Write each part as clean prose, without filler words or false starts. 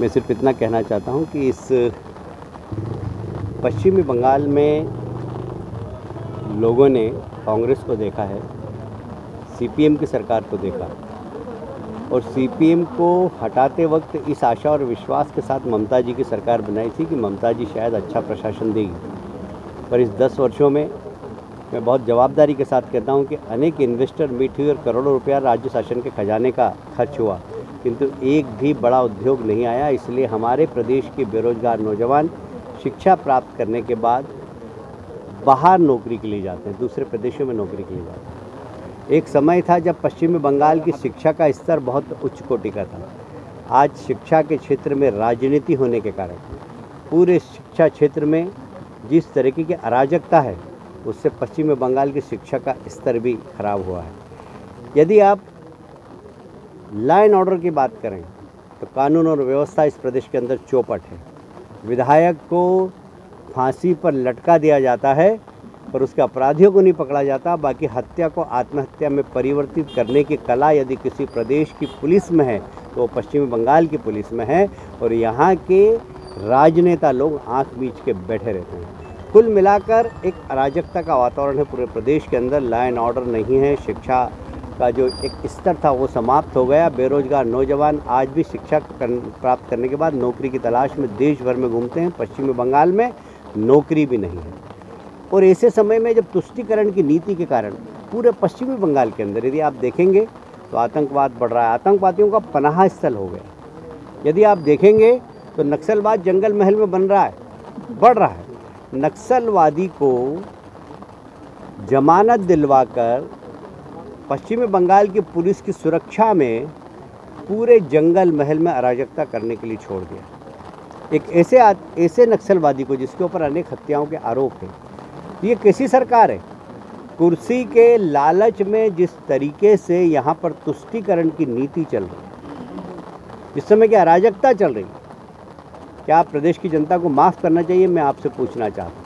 मैं सिर्फ इतना कहना चाहता हूं कि इस पश्चिमी बंगाल में लोगों ने कांग्रेस को देखा है, सीपीएम की सरकार को देखा और सीपीएम को हटाते वक्त इस आशा और विश्वास के साथ ममता जी की सरकार बनाई थी कि ममता जी शायद अच्छा प्रशासन देगी। पर इस 10 वर्षों में मैं बहुत जवाबदारी के साथ कहता हूं कि अनेक इन्वेस्टर मीट हुए और करोड़ों रुपया राज्य शासन के खजाने का खर्च हुआ, किंतु एक भी बड़ा उद्योग नहीं आया। इसलिए हमारे प्रदेश के बेरोजगार नौजवान शिक्षा प्राप्त करने के बाद बाहर नौकरी के लिए जाते हैं, दूसरे प्रदेशों में नौकरी के लिए जाते हैं। एक समय था जब पश्चिमी बंगाल की शिक्षा का स्तर बहुत उच्च कोटि का था। आज शिक्षा के क्षेत्र में राजनीति होने के कारण पूरे शिक्षा क्षेत्र में जिस तरीके की अराजकता है, उससे पश्चिमी बंगाल की शिक्षा का स्तर भी खराब हुआ है। यदि आप लॉ एंड ऑर्डर की बात करें तो कानून और व्यवस्था इस प्रदेश के अंदर चौपट है। विधायक को फांसी पर लटका दिया जाता है पर उसके अपराधियों को नहीं पकड़ा जाता। बाकी हत्या को आत्महत्या में परिवर्तित करने की कला यदि किसी प्रदेश की पुलिस में है तो वो पश्चिमी बंगाल की पुलिस में है और यहाँ के राजनेता लोग आंख मीच के बैठे रहते हैं। कुल मिलाकर एक अराजकता का वातावरण है पूरे प्रदेश के अंदर। लॉ एंड ऑर्डर नहीं है, शिक्षा का जो एक स्तर था वो समाप्त हो गया। बेरोजगार नौजवान आज भी शिक्षा प्राप्त करने के बाद नौकरी की तलाश में देश भर में घूमते हैं। पश्चिमी बंगाल में नौकरी भी नहीं है और ऐसे समय में जब तुष्टीकरण की नीति के कारण पूरे पश्चिमी बंगाल के अंदर यदि आप देखेंगे तो आतंकवाद बढ़ रहा है, आतंकवादियों का पनाह स्थल हो गया। यदि आप देखेंगे तो नक्सलवाद जंगल महल में बन रहा है, बढ़ रहा है। नक्सलवादी को जमानत दिलवाकर पश्चिमी बंगाल की पुलिस की सुरक्षा में पूरे जंगल महल में अराजकता करने के लिए छोड़ दिया। एक ऐसे नक्सलवादी को जिसके ऊपर अनेक हत्याओं के आरोप हैं। ये कैसी सरकार है? कुर्सी के लालच में जिस तरीके से यहाँ पर तुष्टीकरण की नीति चल रही है, जिस समय की अराजकता चल रही है, क्या प्रदेश की जनता को माफ़ करना चाहिए? मैं आपसे पूछना चाहता हूँ।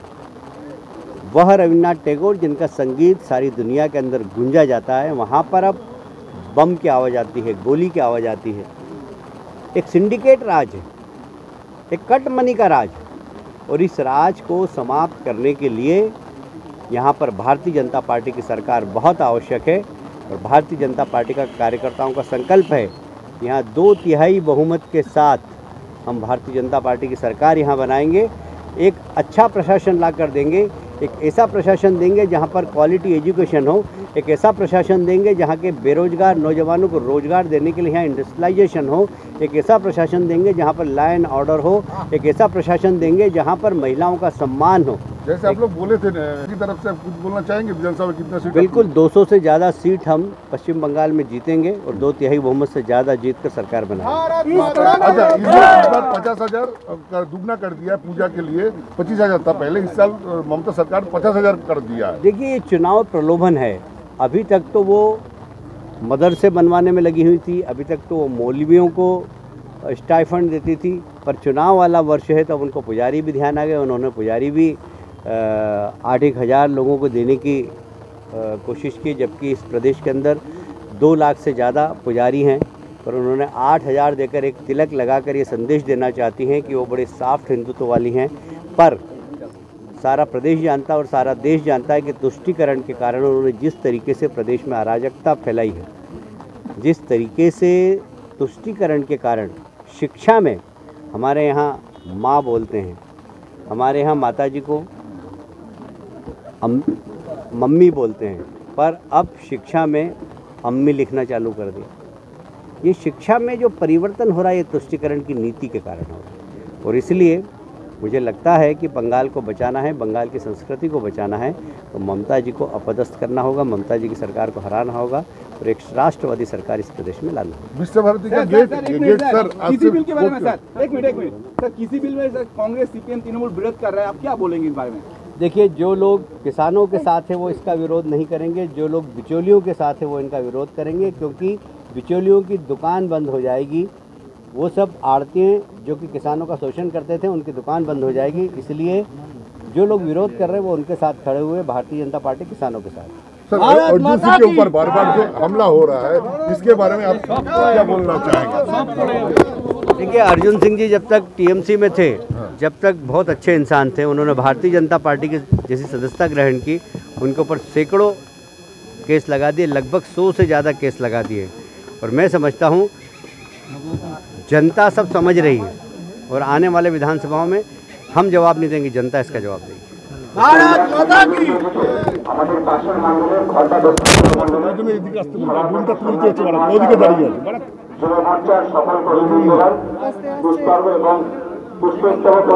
वह रविन्द्रनाथ टैगोर जिनका संगीत सारी दुनिया के अंदर गूंजा जाता है, वहाँ पर अब बम की आवाज़ आती है, गोली की आवाज़ आती है। एक सिंडिकेट राज है, एक कट मनी का राज है और इस राज को समाप्त करने के लिए यहाँ पर भारतीय जनता पार्टी की सरकार बहुत आवश्यक है और भारतीय जनता पार्टी का कार्यकर्ताओं का संकल्प है यहाँ 2/3 बहुमत के साथ हम भारतीय जनता पार्टी की सरकार यहाँ बनाएंगे। एक अच्छा प्रशासन ला कर देंगे, एक ऐसा प्रशासन देंगे जहाँ पर क्वालिटी एजुकेशन हो, एक ऐसा प्रशासन देंगे जहाँ के बेरोजगार नौजवानों को रोजगार देने के लिए यहाँ इंडस्ट्रियलाइजेशन हो, एक ऐसा प्रशासन देंगे जहाँ पर लॉ एंड ऑर्डर हो, एक ऐसा प्रशासन देंगे जहाँ पर महिलाओं का सम्मान हो। जैसे आप लोग बोले थे की तरफ से कुछ बोलना चाहेंगे? विधानसभा में कितना सीट? बिल्कुल 200 से ज़्यादा सीट हम पश्चिम बंगाल में जीतेंगे और 2/3 बहुमत से ज़्यादा जीत कर सरकार बनाएंगे। अच्छा, इस बार 50,000 का दुगना कर दिया पूजा के लिए। 25,000 था पहले, इस साल ममता सरकार 50,000 कर दिया। देखिए, ये चुनाव प्रलोभन है। अभी तक तो वो मदरसे बनवाने में लगी हुई थी, अभी तक तो वो मौलवियों को स्टाइफंड देती थी, पर चुनाव वाला वर्ष है तो अब उनको पुजारी भी ध्यान आ गए। उन्होंने पुजारी भी 8-1 हज़ार लोगों को देने की कोशिश की, जबकि इस प्रदेश के अंदर 2 लाख से ज़्यादा पुजारी हैं, पर उन्होंने 8,000 देकर एक तिलक लगाकर ये संदेश देना चाहती हैं कि वो बड़े सॉफ्ट हिंदुत्व वाली हैं। पर सारा प्रदेश जानता है और सारा देश जानता है कि तुष्टीकरण के कारण उन्होंने जिस तरीके से प्रदेश में अराजकता फैलाई है, जिस तरीके से तुष्टीकरण के कारण शिक्षा में हमारे यहाँ माँ बोलते हैं, हमारे यहाँ माता जी को मम्मी बोलते हैं, पर अब शिक्षा में अम्मी लिखना चालू कर दिया। ये शिक्षा में जो परिवर्तन हो रहा है ये तुष्टीकरण की नीति के कारण हो रहा है और इसलिए मुझे लगता है कि बंगाल को बचाना है, बंगाल की संस्कृति को बचाना है तो ममता जी को अपदस्थ करना होगा, ममता जी की सरकार को हराना होगा और एक राष्ट्रवादी सरकार इस प्रदेश में लाना होगा। विश्व भारती का गेट सर, किसी बिल के बारे में सर, एक मिनट सर, किसी बिल में सर कांग्रेस सीपीएम तृणमूल विरोध कर रहा है, आप क्या बोलेंगे इस बारे में? देखिए, जो लोग किसानों के साथ है वो इसका विरोध नहीं करेंगे, जो लोग बिचौलियों के साथ है वो इनका विरोध करेंगे, क्योंकि बिचौलियों की दुकान बंद हो जाएगी। वो सब आड़तियाँ जो कि किसानों का शोषण करते थे उनकी दुकान बंद हो जाएगी। इसलिए जो लोग विरोध कर रहे हैं वो उनके साथ खड़े हुए, भारतीय जनता पार्टी किसानों के साथ। सर, अर्जुन सिंह के ऊपर बार-बार जो हमला हो रहा है इसके बारे में आप क्या बोलना चाहेंगे? देखिए, अर्जुन सिंह जी जब तक टीएमसी में थे, जब तक बहुत अच्छे इंसान थे। उन्होंने भारतीय जनता पार्टी की जैसी सदस्यता ग्रहण की, उनके ऊपर सैकड़ों केस लगा दिए, लगभग 100 से ज़्यादा केस लगा दिए। और मैं समझता हूँ जनता सब समझ रही है, और आने वाले विधानसभाओं में हम जवाब नहीं देंगे, जनता इसका जवाब देगी। भारत माता की এদিকে আসতে বলবো, বোনটা তুলতে হচ্ছে, ওদিকে দাঁড়িয়ে আছে। যুব মোর্চার সকল কর্মী দুষ্কর্ম এবং পুষ্পস্তবক